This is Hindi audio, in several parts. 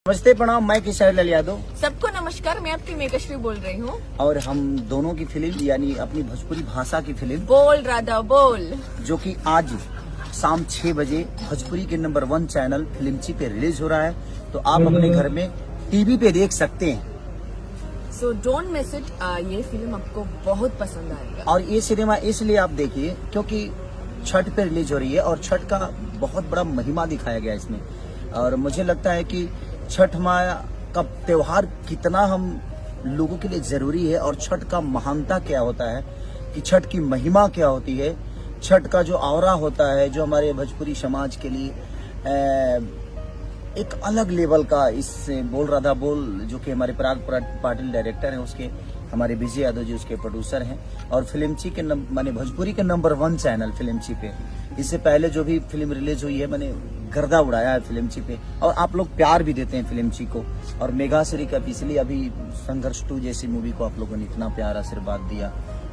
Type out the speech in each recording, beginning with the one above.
नमस्ते, प्रणाम। मैं किशोर लाल यादव सबको नमस्कार। मैं आपकी मेघश्री बोल रही हूँ। और हम दोनों की फिल्म यानी अपनी भोजपुरी भाषा की फिल्म बोल राधा बोल, जो कि आज शाम 6 बजे भोजपुरी के नंबर 1 चैनल फिल्मची पे रिलीज हो रहा है, तो आप अपने घर में टीवी पे देख सकते हैं। So don't miss it. ये फिल्म आपको बहुत पसंद आएगा। और ये सिनेमा इसलिए आप देखिए क्योंकि छठ पे रिलीज हो रही है और छठ का बहुत बड़ा महिमा दिखाया गया इसमें। और मुझे लगता है कि छठ माँ का त्योहार कितना हम लोगों के लिए जरूरी है और छठ का महानता क्या होता है, कि छठ की महिमा क्या होती है, छठ का जो आवरा होता है जो हमारे भोजपुरी समाज के लिए एक अलग लेवल का। इस बोल राधा बोल जो कि हमारे पराग पाटिल डायरेक्टर हैं, उसके हमारे विजय यादव जी उसके प्रोड्यूसर हैं, और फिल्मची के माने भोजपुरी के नंबर 1 चैनल फिल्मची पे इससे पहले जो भी फिल्म रिलीज हुई है मैंने गर्दा उड़ाया है फिल्मची पे। और आप लोग प्यार भी देते हैं फिल्मची को। और मेघाश्री का पिछली अभी संघर्ष 2 जैसी मूवी को आप लोगों ने इतना प्यार आशीर्वाद दिया,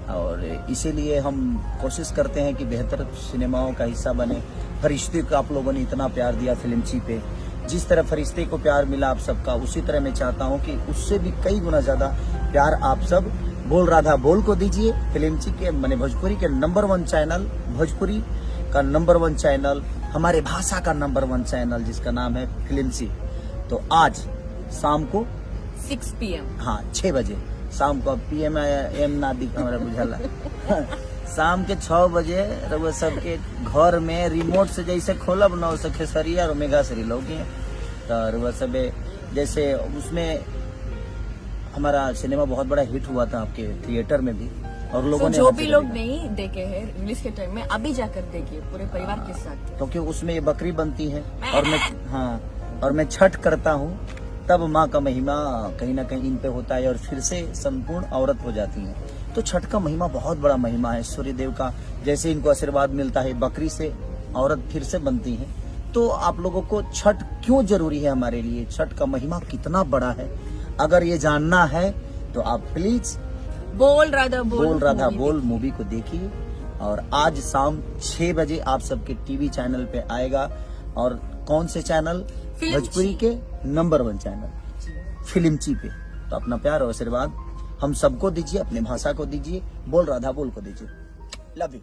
और इसीलिए हम कोशिश करते हैं कि बेहतर सिनेमाओं का हिस्सा बने। फरिश्ते को आप लोगों ने इतना प्यार दिया फिल्मची पे, जिस तरह फरिश्ते को प्यार मिला आप सबका, उसी तरह मैं चाहता हूं कि उससे भी कई गुना ज्यादा प्यार आप सब बोल राधा बोल को दीजिए। फिल्मची के माने भोजपुरी के नंबर 1 चैनल, भोजपुरी का नंबर 1 चैनल, हमारे भाषा का नंबर 1 चैनल जिसका नाम है फिल्मची। तो आज शाम को 6 PM, हाँ 6 बजे शाम को, PM एम ना दिख हमारा बुझाला शाम के 6 बजे रउआ सबके घर में रिमोट से जैसे खोलब ना उसे खेसरिया और मेघाश्री लोग तो रउआ सब जैसे उसमें हमारा सिनेमा बहुत बड़ा हिट हुआ था आपके थिएटर में भी, और लोगों ने जो भी लोग नहीं देखे हैं रिलीज के टाइम में अभी जाकर देखिए पूरे परिवार के साथ, क्योंकि उसमें ये बकरी बनती है और मैं छठ करता हूँ, तब माँ का महिमा कहीं ना कहीं इन पे होता है और फिर से संपूर्ण औरत हो जाती है। तो छठ का महिमा बहुत बड़ा महिमा है। सूर्य देव का जैसे इनको आशीर्वाद मिलता है, बकरी से औरत फिर से बनती है। तो आप लोगों को छठ क्यों जरूरी है हमारे लिए, छठ का महिमा कितना बड़ा है, अगर ये जानना है तो आप प्लीज बोल राधा बोल मूवी को देखिए। और आज शाम 6 बजे आप सबके टीवी चैनल पे आएगा। और कौन से चैनल? भोजपुरी के नंबर 1 चैनल फिल्मची पे। तो अपना प्यार और आशीर्वाद हम सबको दीजिए, अपने भाषा को दीजिए, बोल राधा बोल को दीजिए। Love you.